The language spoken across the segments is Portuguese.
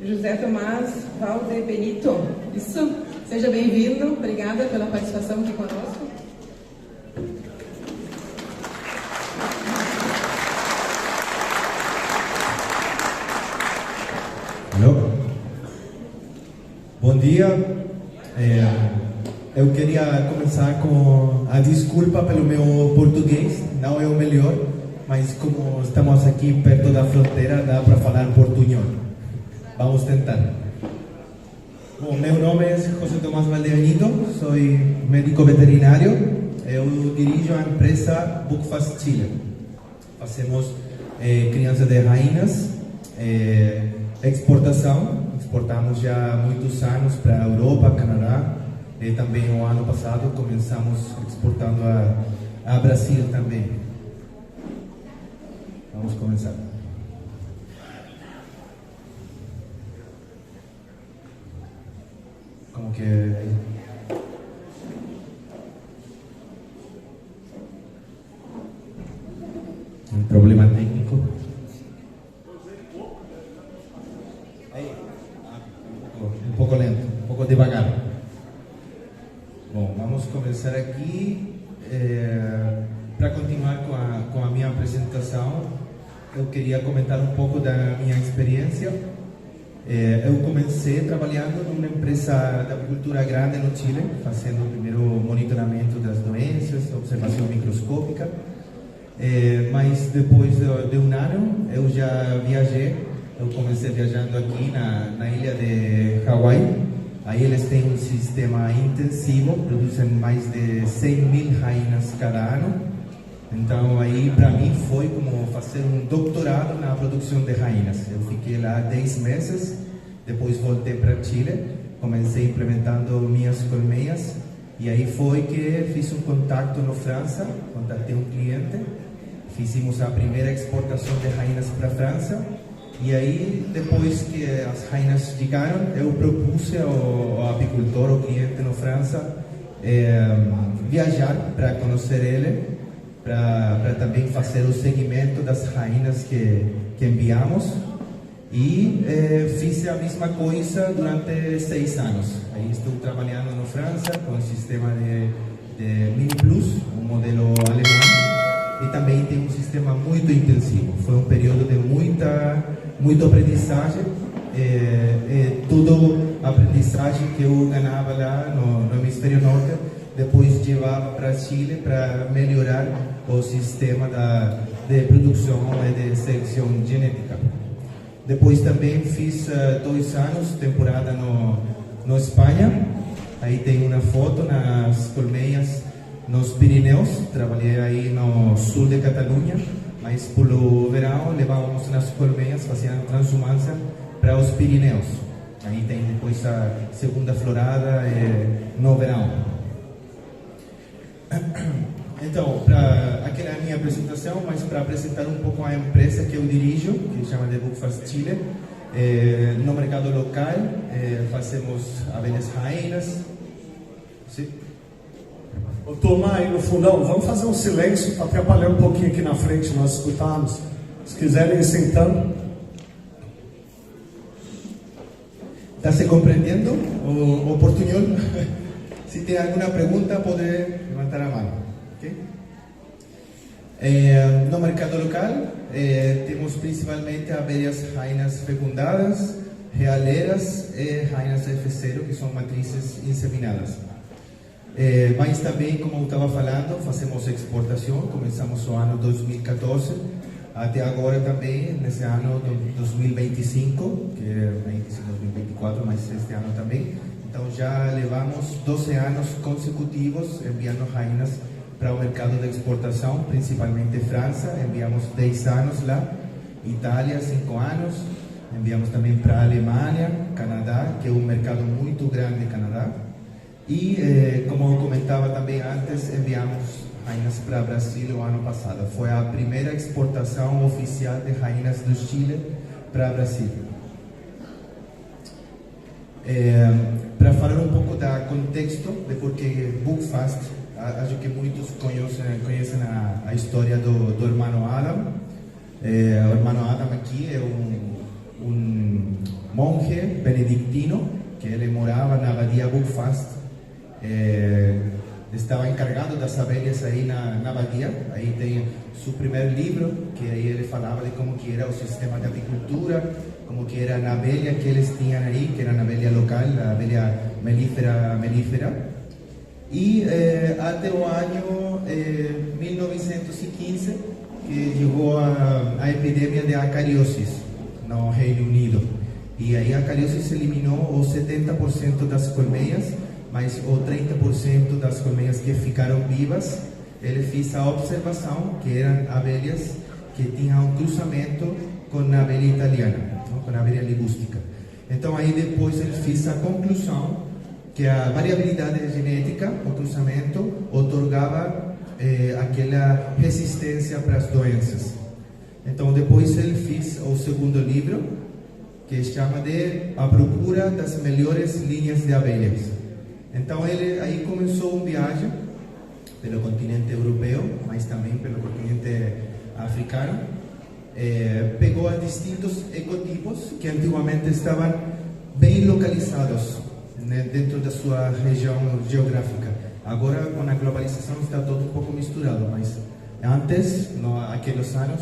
José Tomás Valdebenito. Isso, seja bem-vindo, obrigada pela participação aqui conosco. Alô? Bom dia. Eu queria começar com a desculpa pelo meu português, não é o melhor, mas como estamos aqui perto da fronteira, dá para falar portunhol. Vamos tentar. Bom, meu nome é José Tomás Valdebenito, sou médico veterinário, eu dirijo a empresa Buckfast Chile. Fazemos criança de rainhas, exportamos já há muitos anos para a Europa, Canadá, e também no ano passado começamos exportando a Brasil também. Vamos começar. Como que é? Um problema técnico. Um pouco lento, um pouco devagar. Bom, vamos começar aqui. Para continuar com a minha apresentação, eu queria comentar um pouco da minha experiência. Eu comecei trabalhando numa empresa da agricultura grande no Chile, fazendo o primeiro monitoramento das doenças, observação microscópica. Mas depois de um ano, eu já viajei. Eu comecei viajando aqui na ilha de Hawaii. Aí eles têm um sistema intensivo, produzem mais de 100.000 rainhas cada ano. Então aí para mim foi como fazer um doutorado na produção de rainhas. Eu fiquei lá 10 meses, depois voltei para Chile, comecei implementando minhas colmeias. E aí foi que fiz um contato na França, contatei um cliente, fizemos a primeira exportação de rainhas para a França. E aí, depois que as rainhas chegaram, eu propus ao apicultor, ao cliente na França, viajar para conhecer ele, para também fazer o seguimento das rainhas que enviamos. E fiz a mesma coisa durante 6 anos. Aí estou trabalhando na França com o sistema de Mini Plus, um modelo alemão. E também tem um sistema muito intensivo. Foi um período de muita aprendizagem, toda a aprendizagem que eu ganhava lá no hemisfério norte, depois levava para Chile para melhorar o sistema de produção e de seleção genética. Depois também fiz 2 anos, temporada no Espanha. Aí tem uma foto nas colmeias nos Pirineus, trabalhei aí no sul de Catalunha, mas pelo verão levávamos nas colmeias, fazíamos transumância para os Pirineus. Aí tem depois a segunda florada no verão. Então, aquela é a minha apresentação, mas para apresentar um pouco a empresa que eu dirijo, que se chama de Buckfast Chile, no mercado local, fazemos abelhas rainhas. Sim. Ô, turma aí no fundão, vamos fazer um silêncio para atrapalhar um pouquinho aqui na frente, nós escutarmos. Se quiserem ir sentando. Está se compreendendo o portunhol? Se tem alguma pergunta, pode levantar a mão. Okay? No mercado local, temos principalmente abelhas rainhas fecundadas, realeiras e rainhas F0, que são matrizes inseminadas. Mas também, como eu estava falando, fazemos exportação, começamos o ano 2014, até agora também, nesse ano 2025, que é 2024, mas este ano também. Então já levamos 12 anos consecutivos enviando rainhas para o mercado de exportação, principalmente França, enviamos 10 anos lá, Itália 5 anos, enviamos também para a Alemanha, Canadá, que é um mercado muito grande, Canadá. E, como eu comentava também antes, enviamos rainhas para o Brasil o ano passado. Foi a primeira exportação oficial de rainhas do Chile para o Brasil. Para falar um pouco do contexto de porque Buckfast, acho que muitos conhecem a história do irmão Adam. O irmão Adam aqui é um monge benedictino, que ele morava na abadia Buckfast, estava encarregado das abelhas aí na abadia. Aí tem seu primeiro livro, que aí ele falava de como que era o sistema de apicultura, como que era a abelha que eles tinham aí, que era a abelha local, a abelha melífera. E até o ano 1915, que chegou a epidemia de acariose no Reino Unido. E aí a acariose eliminou os 70% das colmeias, mas o 30% das colmeias que ficaram vivas, ele fez a observação que eram abelhas que tinham um cruzamento com a abelha italiana, não? Com a abelha ligústica. Então aí depois ele fez a conclusão que a variabilidade genética, o cruzamento, otorgava aquela resistência para as doenças. Então depois ele fez o segundo livro, que se chama de A Procura das Melhores Linhas de Abelhas. Então ele aí começou uma viagem pelo continente europeu, mas também pelo continente africano. Pegou distintos ecotipos que antigamente estavam bem localizados, né, dentro da sua região geográfica. Agora, com a globalização, está todo um pouco misturado, mas antes, naqueles anos,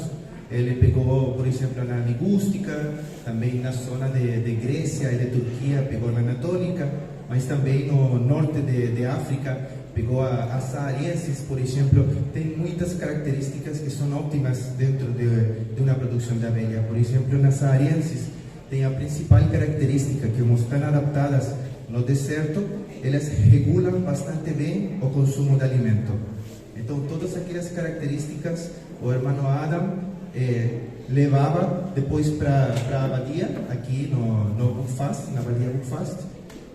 ele pegou, por exemplo, na ligústica, também na zona de Grécia e de Turquia, pegou na anatólica, mas também no norte de África, pegou a saariensis, por exemplo. Tem muitas características que são ótimas dentro de uma produção de abelha. Por exemplo, na saariensis tem a principal característica que, como estão adaptadas no deserto, elas regulam bastante bem o consumo de alimento. Então, todas aquelas características, o irmão Adam levava depois para a abadia, aqui no Buckfast, na abadia Buckfast,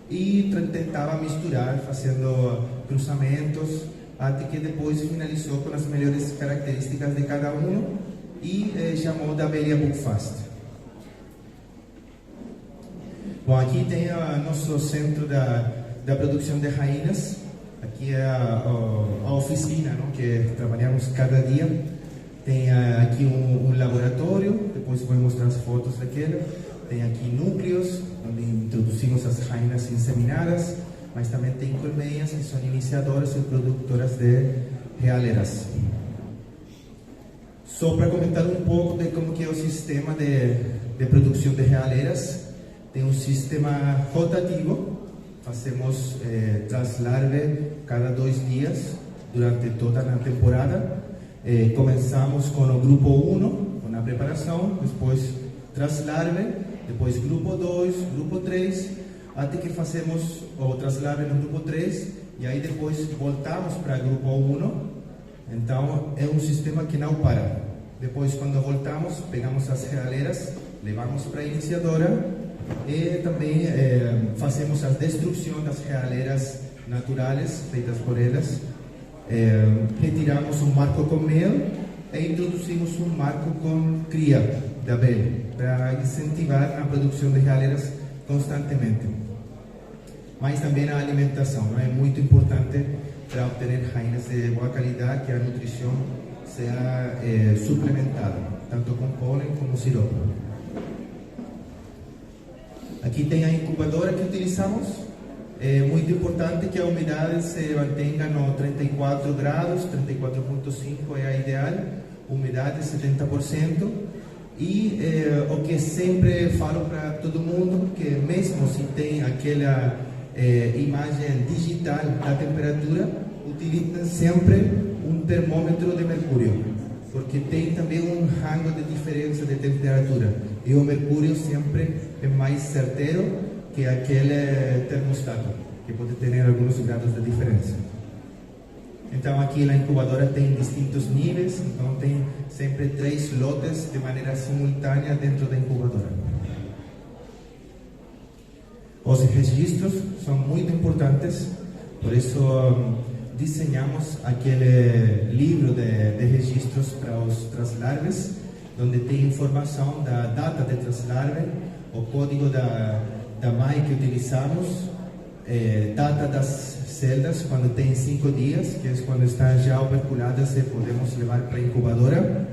e tentava misturar, fazendo cruzamentos, até que depois finalizou com as melhores características de cada um e chamou da abelha Buckfast. Bom, aqui tem o nosso centro da produção de rainhas. Aqui é a oficina, não? Que trabalhamos cada dia. Tem aqui um laboratório, depois vou mostrar as fotos daquele. Tem aqui núcleos, onde introduzimos as rainhas inseminadas, mas também tem colmeias que são iniciadoras e produtoras de realeiras. Só para comentar um pouco de como que é o sistema de produção de realeiras. Tem um sistema rotativo, fazemos traslarve cada 2 dias durante toda a temporada. Começamos com o grupo 1, com a preparação, depois traslarve, depois grupo 2, grupo 3, até que fazemos o traslarve no grupo 3, e aí depois voltamos para o grupo 1. Então é um sistema que não para. Depois, quando voltamos, pegamos as realeiras, levamos para a iniciadora, e também fazemos a destruição das realeiras naturais feitas por elas. Retiramos um marco com mel e introduzimos um marco com cria de abelha, para incentivar a produção de realeiras constantemente. Mas também a alimentação, não é muito importante para obter rainhas de boa qualidade, que a nutrição seja suplementada, tanto com pólen como sirope. Aqui tem a incubadora que utilizamos. É muito importante que a umidade se mantenha no 34 graus, 34,5 é a ideal, umidade 70%. E o que sempre falo para todo mundo, que mesmo se tem aquela imagem digital da temperatura, utilizem sempre um termômetro de mercúrio, porque tem também um rango de diferença de temperatura, e o mercúrio sempre é mais certeiro que aquele termostato, que pode ter alguns graus de diferença. Então aqui na incubadora tem distintos níveis, então tem sempre 3 lotes de maneira simultânea dentro da incubadora. Os registros são muito importantes, por isso desenhamos aquele livro de registros para os traslarves, onde tem informação da data de traslarve, o código da mãe que utilizamos, data das celdas, quando tem 5 dias, que é quando estão já operculadas e podemos levar para a incubadora,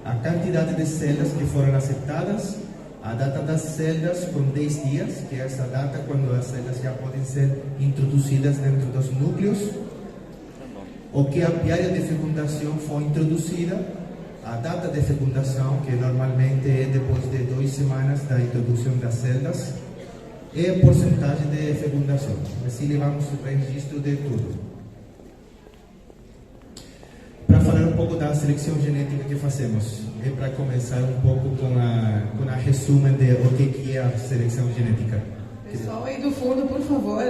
a quantidade de celdas que foram aceitadas A data das celdas com 10 dias, que é essa data quando as celdas já podem ser introduzidas dentro dos núcleos. O que a apiária de fecundação foi introduzida, a data de fecundação, que normalmente é depois de 2 semanas da introdução das celdas, e a porcentagem de fecundação. Assim levamos o registro de tudo. Para falar um pouco da seleção genética que fazemos, e para começar um pouco com a resumo de o que é a seleção genética. Pessoal aí do fundo, por favor,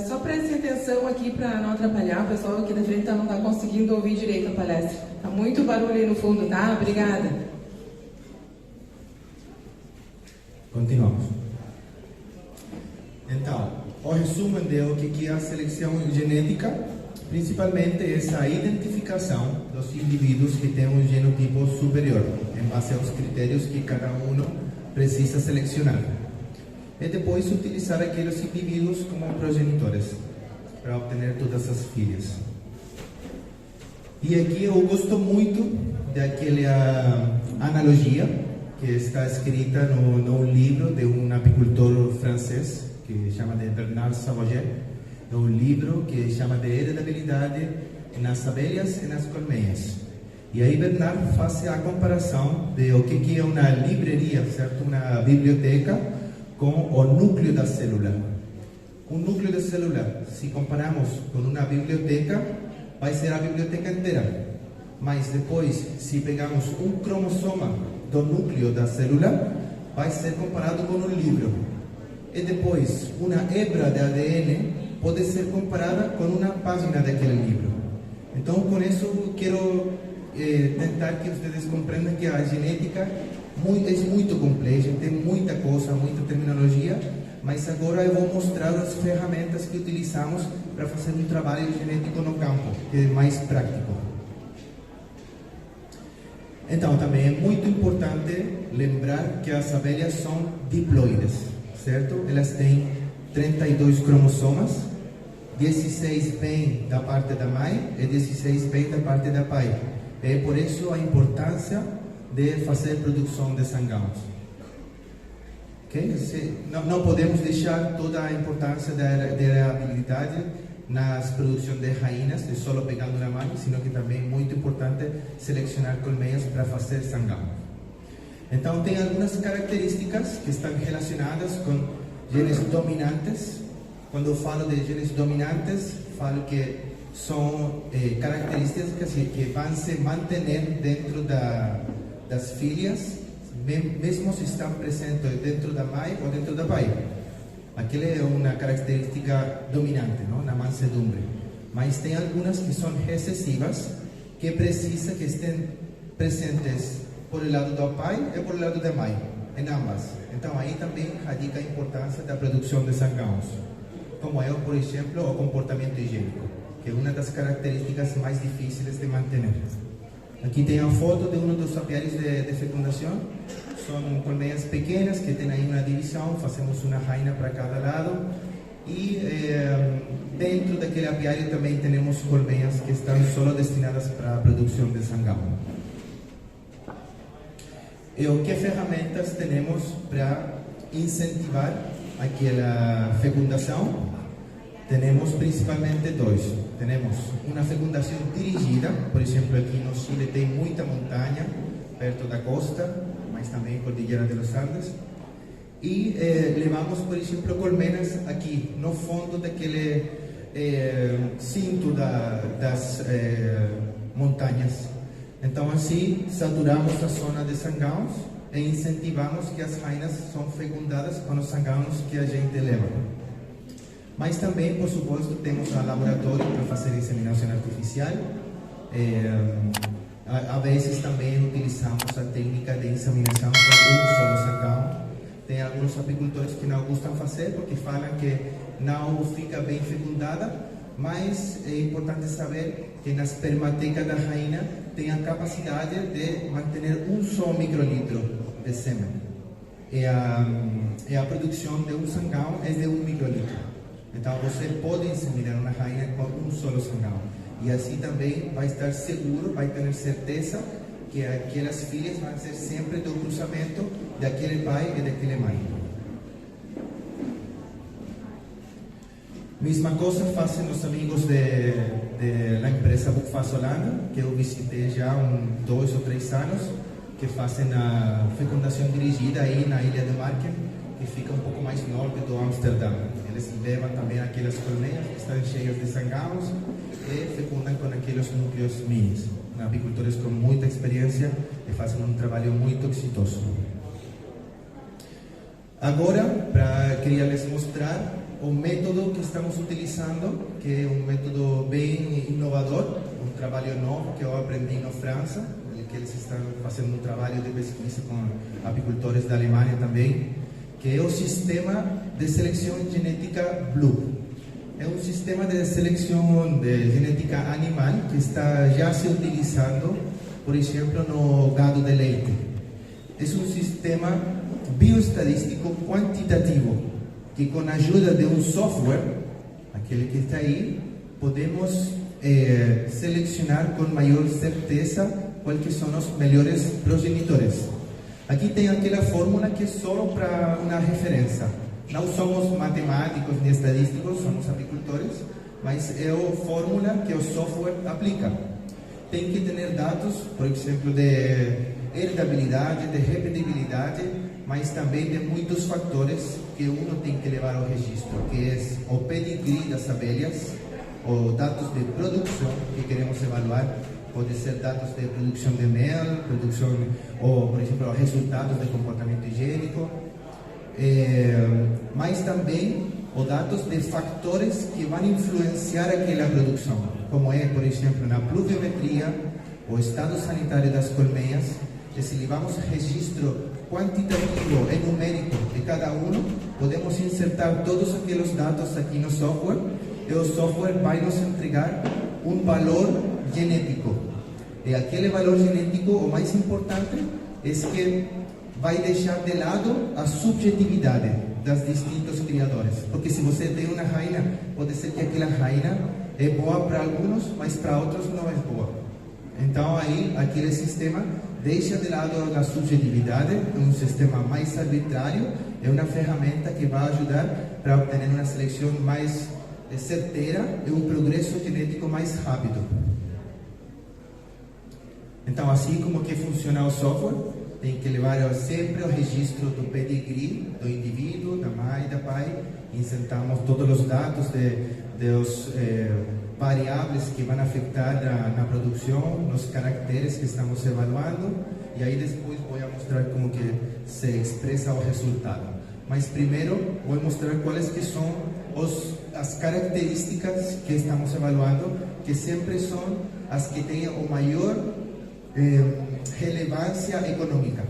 só prestem atenção aqui para não atrapalhar. O pessoal aqui da frente não está conseguindo ouvir direito a palestra. Está muito barulho aí no fundo, tá? Obrigada. Continuamos. Então, o resumo de o que é a seleção genética, principalmente essa identificação dos indivíduos que têm um genotipo superior, em base aos critérios que cada um precisa selecionar. E depois utilizar aqueles indivíduos como progenitores, para obter todas as filhas. E aqui eu gosto muito daquela analogia que está escrita no livro de um apicultor francês, que chama de Bernard Savaget. É um livro que chama de Heredabilidade nas abelhas e nas colmeias. E aí Bernard faz a comparação de o que é uma livraria, certo? Uma biblioteca, com o núcleo da célula. Um núcleo da célula, se comparamos com uma biblioteca, vai ser a biblioteca inteira. Mas depois, se pegamos um cromossoma do núcleo da célula, vai ser comparado com um livro. E depois, uma hebra de ADN pode ser comparada com uma página daquele livro. Então, com isso, quero tentar que vocês compreendam que a genética é muito complexa, tem muita coisa, muita terminologia, mas agora eu vou mostrar as ferramentas que utilizamos para fazer um trabalho genético no campo, que é mais prático. Então, também é muito importante lembrar que as abelhas são diploides, certo? Elas têm 32 cromossomas, 16 vêm da parte da mãe e 16 vêm da parte da pai. É por isso a importância de fazer produção de sangrãos. Okay? Não podemos deixar toda a importância da heredabilidade nas produções de rainhas, de solo pegando na mãe, sino que também é muito importante selecionar colmeias para fazer sangrão. Então, tem algumas características que estão relacionadas com genes dominantes. Quando eu falo de genes dominantes, falo que são características que vão se manter dentro das filhas, mesmo se estão presentes dentro da mãe ou dentro da pai. Aquela é uma característica dominante, não? Na mansedumbre. Mas tem algumas que são recessivas, que precisa que estejam presentes por o lado do pai e por o lado da mãe, em ambas. Então aí também radica a importância da produção de sangrãos, como é, por exemplo, o comportamento higiênico, que é uma das características mais difíceis de manter. Aqui tem a foto de um dos apiários de fecundação. São colmeias pequenas que tem aí uma divisão, fazemos uma rainha para cada lado. E dentro daquele apiário também temos colmeias que estão só destinadas para a produção de sangrão. E o que ferramentas temos para incentivar aquela fecundação? Temos principalmente dois. Temos uma fecundação dirigida, por exemplo, aqui no Chile tem muita montanha perto da costa, mas também Cordilheira de los Andes. E levamos, por exemplo, colmenas aqui no fundo daquele cinto das montanhas. Então, assim, saturamos a zona de sangrãos e incentivamos que as rainhas são fecundadas com os sangrãos que a gente leva. Mas também, por suposto, temos um laboratório para fazer inseminação artificial. A vezes também utilizamos a técnica de inseminação com um solo sangrão. Tem alguns apicultores que não gostam de fazer porque falam que não fica bem fecundada, mas é importante saber que na espermateca da rainha tem a capacidade de manter um só microlitro de sêmen. E a produção de um sangrão é de 1 microlitro. Então você pode inseminar uma rainha com um solo sangrão. E assim também vai estar seguro, vai ter certeza que aquelas filhas vão ser sempre do cruzamento daquele pai e daquele mãe. Mesma coisa fazem os amigos da empresa Bukfast Holanda, que eu visitei já há 2 ou 3 anos, que fazem a fecundação dirigida aí na ilha de Marken, que fica um pouco mais norte do Amsterdã. Eles levam também aquelas colmeias que estão cheias de sangaus e fecundam com aqueles núcleos minis. Apicultores com muita experiência e fazem um trabalho muito exitoso. Agora, queria lhes mostrar o método que estamos utilizando, que é um método bem inovador, um trabalho novo que eu aprendi na França, que eles estão fazendo um trabalho de pesquisa com apicultores da Alemanha também, que é o sistema de seleção genética Blue. É um sistema de seleção de genética animal que está já se utilizando, por exemplo, no gado de leite. É um sistema bioestadístico quantitativo, que com a ajuda de um software, aquele que está aí, podemos selecionar com maior certeza quais são os melhores progenitores. Aqui tem aquela fórmula que é só para uma referência. Não somos matemáticos nem estadísticos, somos apicultores, mas é a fórmula que o software aplica. Tem que ter dados, por exemplo, de heredabilidade, de repetibilidade, mas também de muitos fatores que uno tem que levar ao registro, que é o pedigree das abelhas, os dados de produção que queremos evaluar. Pode ser dados de produção de mel, ou, por exemplo, resultados de comportamento higiênico, mas também os dados de fatores que vão influenciar aquela produção, como é, por exemplo, na pluviometria, o estado sanitário das colmeias, e se levamos registro quantitativo e numérico de cada um, podemos insertar todos aqueles dados aqui no software, e o software vai nos entregar um valor genético. E aquele valor genético, o mais importante, é que vai deixar de lado a subjetividade das distintos criadores. Porque se você tem uma rainha, pode ser que aquela rainha é boa para alguns, mas para outros não é boa. Então aí, aquele sistema deixa de lado a subjetividade, é um sistema mais arbitrário, é uma ferramenta que vai ajudar para obter uma seleção mais certeira e um progresso genético mais rápido. Então, assim como que funciona o software, tem que levar sempre o registro do pedigree do indivíduo, da mãe e da pai. Insertamos todos os dados dos variáveis que vão afetar na produção, nos caracteres que estamos evaluando, e aí depois vou mostrar como que se expressa o resultado. Mas primeiro vou mostrar quais que são as características que estamos evaluando, que sempre são as que têm o maior relevância econômica.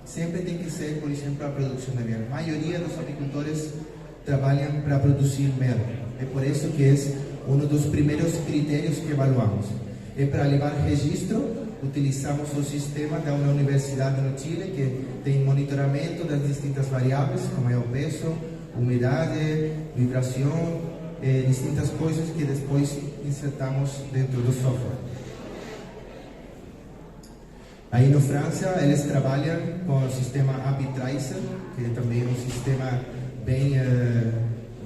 Sempre tem que ser, por exemplo, a produção de mel. A maioria dos apicultores trabalham para produzir mel. É por isso que é um dos primeiros critérios que evaluamos. E para levar registro, utilizamos o sistema da uma universidade no Chile que tem monitoramento das distintas variáveis, como é o peso, umidade, vibração, distintas coisas que depois insertamos dentro do software. Aí na França, eles trabalham com o sistema ApiTracer, que também é um sistema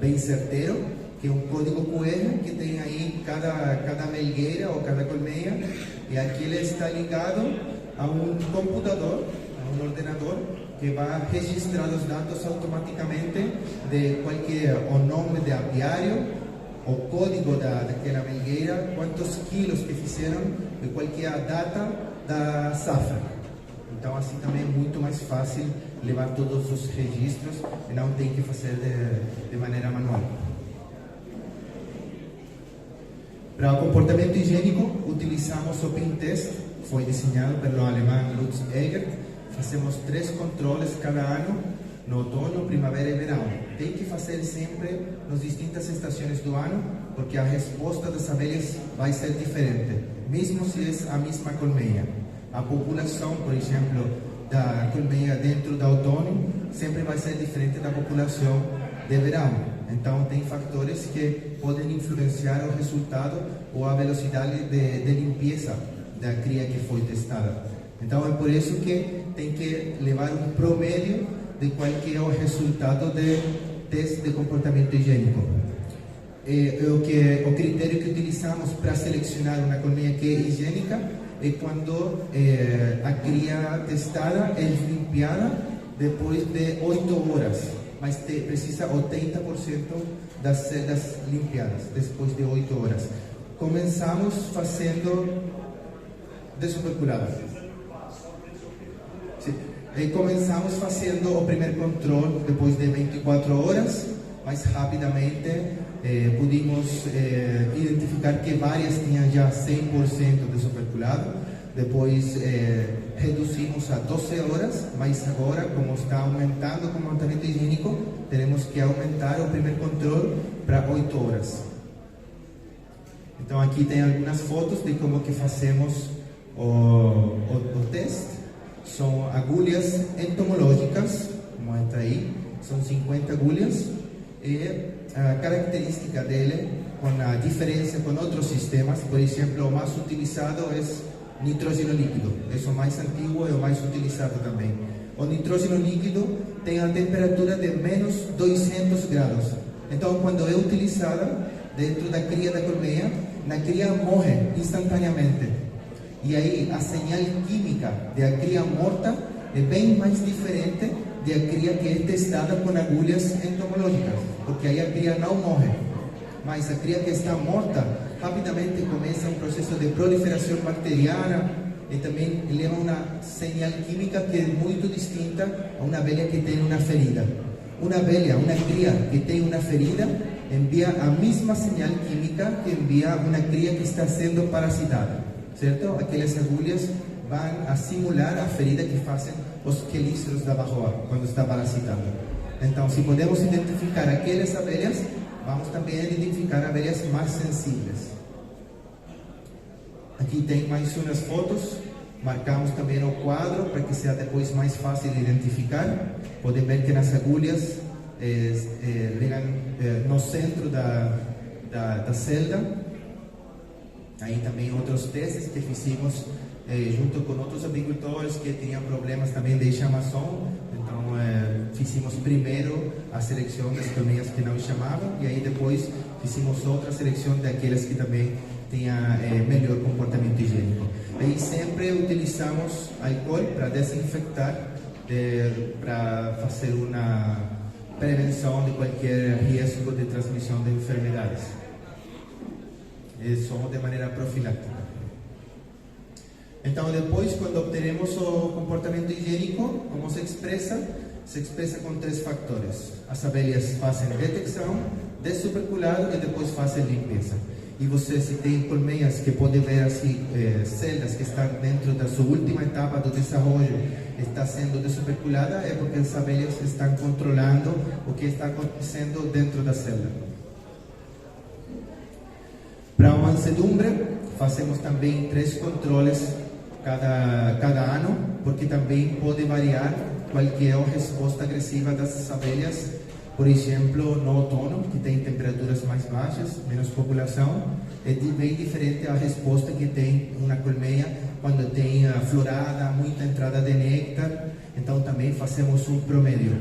bem certeiro, que é um código QR que tem aí cada melgueira ou cada colmeia, e aqui ele está ligado a um computador, a um ordenador, que vai registrar os dados automaticamente de qualquer o nome de apiário, o código daquela melgueira, quantos quilos que fizeram e qualquer a data da safra. Então assim também é muito mais fácil levar todos os registros e não tem que fazer de maneira manual. Para o comportamento higiênico, utilizamos o PIN-Test, foi desenhado pelo alemão Lutz Egert. Fazemos 3 controles cada ano, no outono, primavera e verão. Tem que fazer sempre nas distintas estações do ano, porque a resposta das abelhas vai ser diferente, mesmo se é a mesma colmeia. A população, por exemplo, da colmeia dentro do outono, sempre vai ser diferente da população de verão. Então, tem fatores que podem influenciar o resultado ou a velocidade de limpeza da cria que foi testada. Então é por isso que tem que levar um promédio de qual que é o resultado de teste de comportamento higiênico. O critério que utilizamos para selecionar uma colmeia que é higiênica é quando a cria testada é limpiada depois de 8 horas, mas precisa 80% das celdas limpiadas depois de 8 horas. Começamos fazendo desoperculada. Começamos fazendo o primeiro controle depois de 24 horas, mas rapidamente pudimos identificar que várias tinham já 100% desoperculado. Depois reduzimos a 12 horas, mas agora, como está aumentando o comportamento higiênico, teremos que aumentar o primeiro controle para 8 horas. Então aqui tem algumas fotos de como que fazemos o teste. São agulhas entomológicas, como está aí, são 50 agulhas, e a característica dele, com a diferença com outros sistemas, por exemplo, o mais utilizado é nitrógeno líquido, é o mais antigo e o mais utilizado também. O nitrógeno líquido tem a temperatura de menos 200 graus, então quando é utilizada dentro da cria da colmeia, a cria morre instantaneamente. E aí a señal química da cria morta é bem mais diferente da cria que é testada com agulhas entomológicas, porque aí a cria não morre, mas a cria que está morta rapidamente começa um processo de proliferação bacteriana e também leva uma señal química que é muito distinta a uma abelha que tem uma ferida. Uma abelha, uma cria que tem uma ferida, envia a mesma señal química que envia uma cria que está sendo parasitada. Certo? Aquelas agulhas vão a simular a ferida que fazem os quelíceros da varroa quando está parasitando. Então, se podemos identificar aquelas abelhas, vamos também identificar abelhas mais sensíveis. Aqui tem mais umas fotos, marcamos também o quadro para que seja depois mais fácil de identificar. Podem ver que nas agulhas ligam no centro da celda. Aí também outros testes que fizemos junto com outros agricultores que tinham problemas também de chamação. Então fizemos primeiro a seleção das colmeias que não chamavam e aí depois fizemos outra seleção daquelas que também tinham melhor comportamento higiênico. Aí sempre utilizamos álcool para desinfectar, para fazer uma prevenção de qualquer risco de transmissão de enfermidades. Somos de maneira profilática. Então, depois, quando obteremos o comportamento higiênico, como se expressa com 3 fatores. As abelhas fazem detecção, desoperculado e depois fazem limpeza. E você, se tem colmeias que pode ver assim, celdas que estão dentro da sua última etapa do desenvolvimento, está sendo desoperculada, é porque as abelhas estão controlando o que está acontecendo dentro da celda. Para a mansedumbre, fazemos também 3 controles cada ano, porque também pode variar qual que é a resposta agressiva das abelhas. Por exemplo, no outono, que tem temperaturas mais baixas, menos população, é bem diferente a resposta que tem uma colmeia quando tem florada, muita entrada de néctar. Então também fazemos um promédio.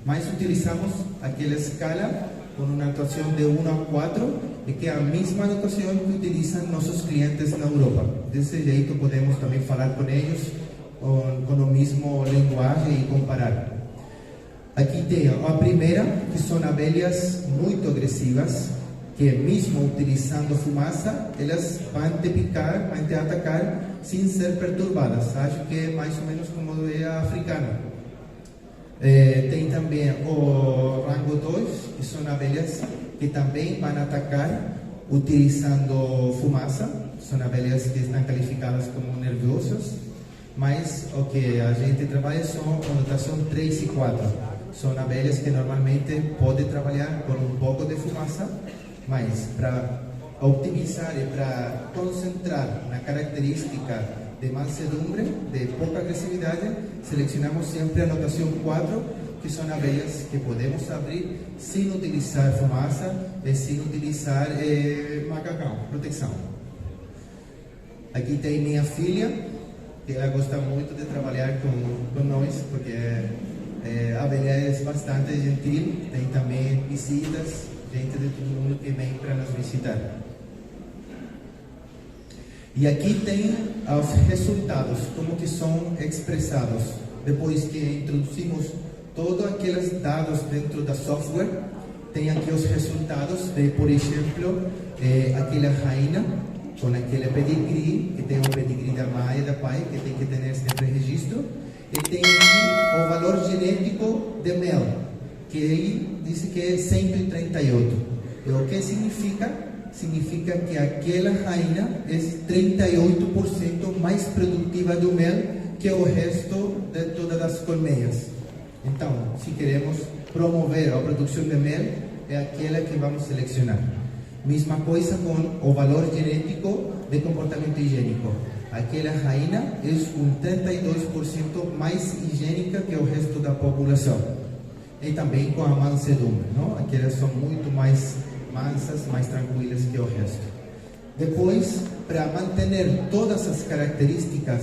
Mas utilizamos aquela escala com uma anotação de 1 a 4, e que é a mesma anotação que utilizam nossos clientes na Europa. Desse jeito podemos também falar com eles com o mesmo linguagem e comparar. Aqui tem a primeira, que são abelhas muito agressivas, que mesmo utilizando fumaça, elas vão te picar, vão te atacar sem ser perturbadas. Acho que é mais ou menos como a africana. Tem também o rango 2, que são abelhas que também vão atacar utilizando fumaça. São abelhas que estão qualificadas como nervosas, mas o que a gente trabalha são a notação 3 e 4. São abelhas que normalmente podem trabalhar com um pouco de fumaça, mas para optimizar e para concentrar na característica de mansedumbre, de pouca agressividade, selecionamos sempre a notação 4, que são abelhas que podemos abrir sem utilizar fumaça e sem utilizar macacão, proteção. Aqui tem minha filha, que ela gosta muito de trabalhar com nós, porque a abelha é bastante gentil, tem também visitas, gente de todo mundo que vem para nos visitar. E aqui tem os resultados, como que são expressados. Depois que introduzimos todos aqueles dados dentro da software, tem aqui os resultados de, por exemplo, aquela rainha com aquele pedigree, que tem o pedigree da mãe e da pai, que tem que ter sempre registro. E tem aqui o valor genético de mel, que aí diz que é 138. E o que significa? Significa que aquela rainha é 38% mais produtiva do mel que o resto de todas as colmeias. Então, se queremos promover a produção de mel, é aquela que vamos selecionar. Mesma coisa com o valor genético de comportamento higiênico. Aquela rainha é 32% mais higiênica que o resto da população. E também com a mansedumbre, não? Aquelas são muito mais mansas, mais tranquilas que o resto. Depois, para manter todas as características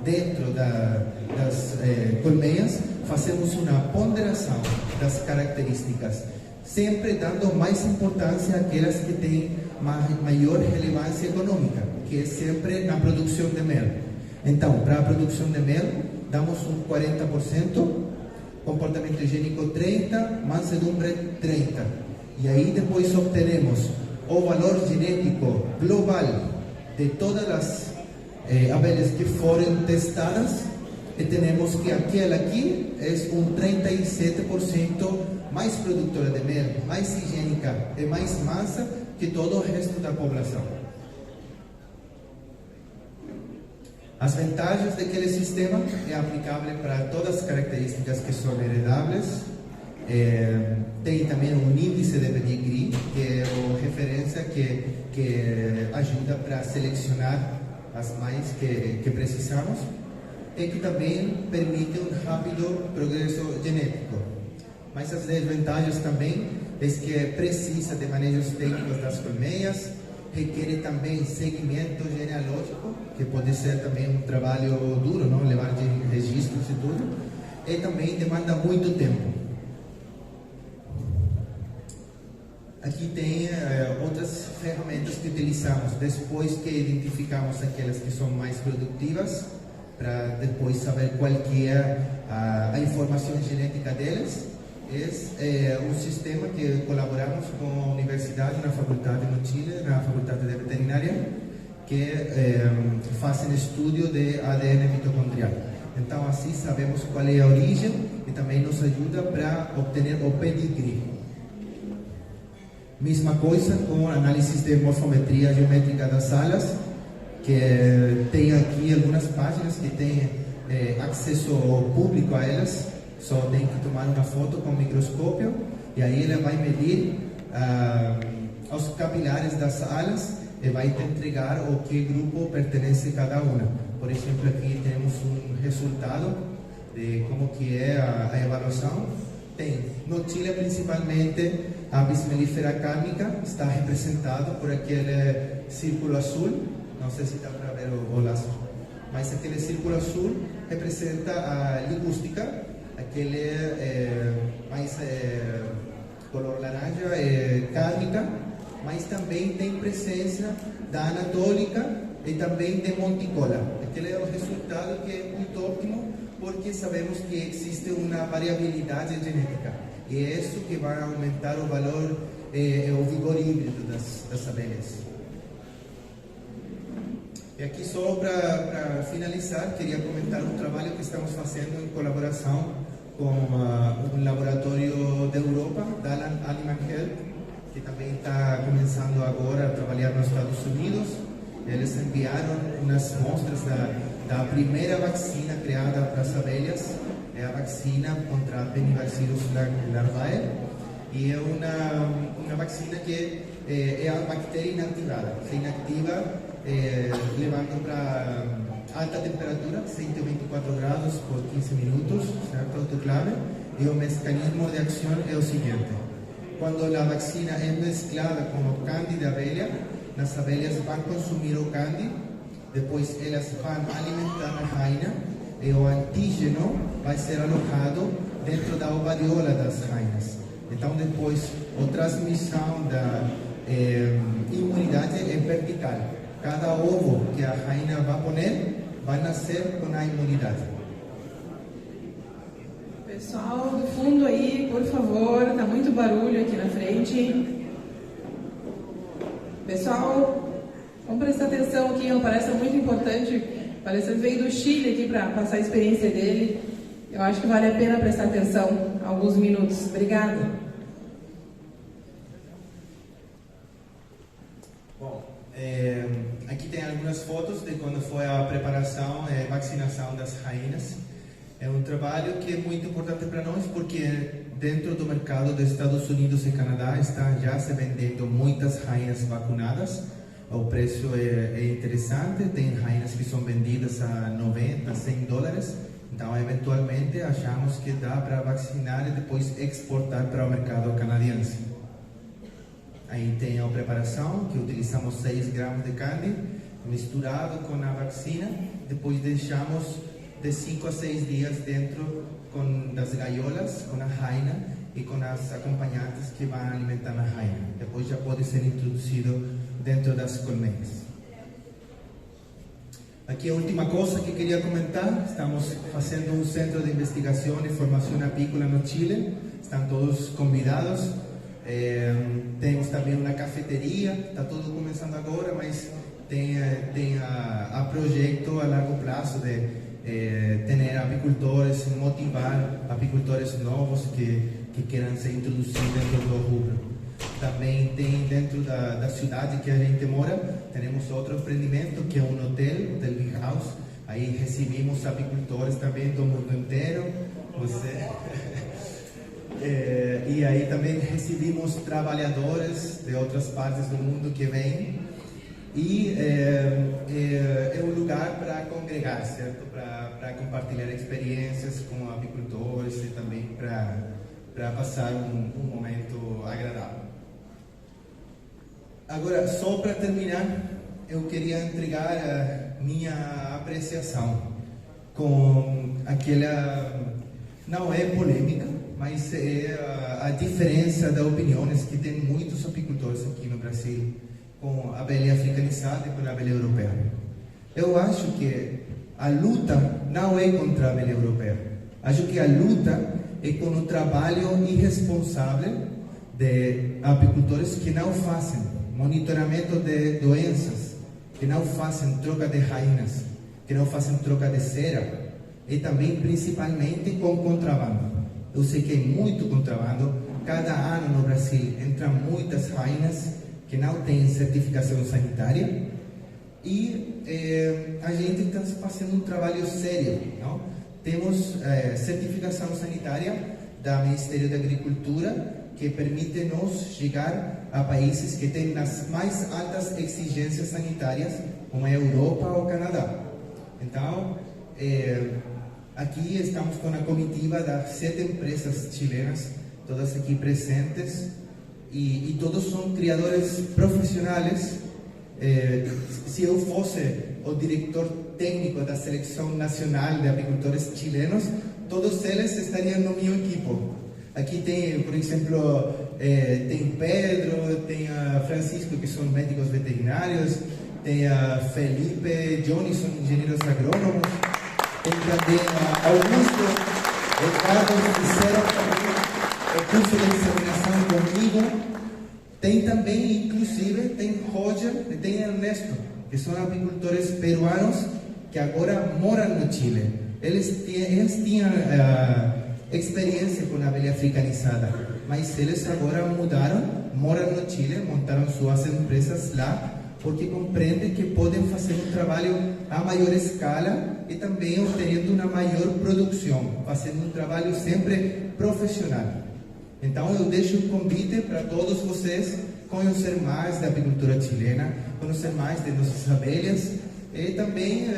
dentro das colmeias, fazemos uma ponderação das características, sempre dando mais importância àquelas que têm maior relevância econômica, que é sempre na produção de mel. Então, para a produção de mel, damos um 40%, comportamento higiênico 30%, mansedumbre 30%. E aí depois obteremos o valor genético global de todas as abelhas que foram testadas, e temos que aquela aqui é um 37% mais produtora de mel, mais higiênica e mais mansa que todo o resto da população. As vantagens daquele sistema é aplicável para todas as características que são heredáveis. Tem também um índice de pedigree, que é a referência que ajuda para selecionar as mães que precisamos, e que também permite um rápido progresso genético. Mas as desvantagens também é que precisa de manejos técnicos das colmeias, requer também segmento genealógico, que pode ser também um trabalho duro, não? Levar de registros e tudo, e também demanda muito tempo. Aqui tem outras ferramentas que utilizamos depois que identificamos aquelas que são mais produtivas, para depois saber qual que é a informação genética delas. É um sistema que colaboramos com a universidade, na faculdade no Chile, na faculdade de veterinária, que fazem estudo de ADN mitocondrial. Então, assim sabemos qual é a origem e também nos ajuda para obter o pedigree. Mesma coisa com análise de morfometria geométrica das alas, que tem aqui algumas páginas que têm acesso público a elas. Só tem que tomar uma foto com o microscópio e aí ele vai medir os capilares das alas e vai te entregar o que grupo pertence cada uma. Por exemplo, aqui temos um resultado de como que é a avaliação. Tem no Chile principalmente a Apis mellifera cárnica, está representado por aquele círculo azul. Não sei se dá para ver o laço, mas aquele círculo azul representa a ligústica, aquele mais color laranja cárnica, mas também tem presença da anatólica e também de monticola. Aquele é o resultado que é muito ótimo, porque sabemos que existe uma variabilidade genética, e é isso que vai aumentar o valor, o vigor híbrido das abelhas. E aqui só para finalizar, queria comentar um trabalho que estamos fazendo em colaboração com um laboratório da Europa, Dalan Animal Health, que também está começando agora a trabalhar nos Estados Unidos. Eles enviaram umas amostras da primeira vacina criada para as abelhas, é a vacina contra a Penibacillus larvae, e é uma vacina que é a bactéria inativada. Se inativa levando para alta temperatura, 124 graus por 15 minutos, certo? Autoclave. E o mecanismo de ação é o seguinte: quando a vacina é mesclada com o candy de abelha, as abelhas vão consumir o candy depois elas vão alimentar a rainha e o antígeno vai ser alocado dentro da ovariola das rainhas. Então depois a transmissão da imunidade é vertical. Cada ovo que a rainha vai poner vai nascer com a imunidade. Pessoal do fundo aí, por favor, tá muito barulho aqui na frente. Pessoal, vamos prestar atenção aqui, é uma palestra muito importante. A palestra veio do Chile aqui para passar a experiência dele. Eu acho que vale a pena prestar atenção alguns minutos. Obrigada. Bom, aqui tem algumas fotos de quando foi a preparação e vacinação das rainhas. É um trabalho que é muito importante para nós, porque dentro do mercado dos Estados Unidos e Canadá está já se vendendo muitas rainhas vacunadas. O preço é interessante, tem rainhas que são vendidas a 90, 100 dólares. Então, eventualmente, achamos que dá para vacinar e depois exportar para o mercado canadiense. Aí tem a preparação, que utilizamos 6 gramas de carne, misturado com a vacina. Depois deixamos de 5 a 6 dias dentro das gaiolas, com a rainha e com as acompanhantes que vão alimentar a rainha. Depois já pode ser introduzido dentro das colmeias. Aqui a última coisa que queria comentar: estamos fazendo um centro de investigação e formação apícola no Chile. Estão todos convidados. Temos também uma cafeteria. Está tudo começando agora, mas tem a projeto a largo prazo de ter apicultores, motivar apicultores novos que queiram se introduzir dentro do rubro. Também tem dentro da cidade que a gente mora, temos outro empreendimento que é um hotel, Hotel Big House. Aí recebemos apicultores também do mundo inteiro. E aí também recebemos trabalhadores de outras partes do mundo que vêm. E é um lugar para congregar, certo? Para compartilhar experiências com apicultores e também para passar um momento agradável. Agora, só para terminar, eu queria entregar a minha apreciação com aquela, não é polêmica, mas é a diferença de opiniões que tem muitos apicultores aqui no Brasil com a abelha africanizada e com a abelha europeia. Eu acho que a luta não é contra a abelha europeia. Acho que a luta é com o trabalho irresponsável de apicultores que não fazem monitoramento de doenças, que não fazem troca de rainhas, que não fazem troca de cera, e também principalmente com contrabando. Eu sei que é muito contrabando. Cada ano no Brasil entram muitas rainhas que não têm certificação sanitária, e a gente está fazendo um trabalho sério, não? Temos certificação sanitária do Ministério da Agricultura, que permite nos chegar a países que têm as mais altas exigências sanitárias, como a Europa ou o Canadá. Então, aqui estamos com a comitiva das 7 empresas chilenas, todas aqui presentes, e todos são criadores profissionais. Se eu fosse o diretor técnico da Seleção Nacional de Apicultores Chilenos, todos eles estariam no meu equipo. Aqui tem, por exemplo, tem Pedro, tem a Francisco, que são médicos veterinários, tem a Felipe, Johnny, são engenheiros agrônomos, tem também a Augusto, Eduardo, fizeram o curso de inseminação comigo. Tem também, inclusive, tem Roger e tem Ernesto, que são apicultores peruanos que agora moram no Chile. Eles tinham experiência com a abelha africanizada, mas eles agora mudaram, moram no Chile, montaram suas empresas lá, porque compreendem que podem fazer um trabalho a maior escala e também obtendo uma maior produção, fazendo um trabalho sempre profissional. Então eu deixo um convite para todos vocês conhecer mais da apicultura chilena, conhecer mais de nossas abelhas e também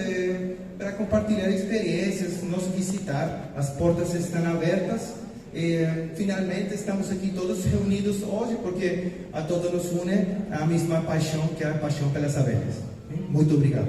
para compartilhar experiências, nos visitar. As portas estão abertas e finalmente estamos aqui todos reunidos hoje porque a todos nos une a mesma paixão, que é a paixão pelas abelhas. Muito obrigado.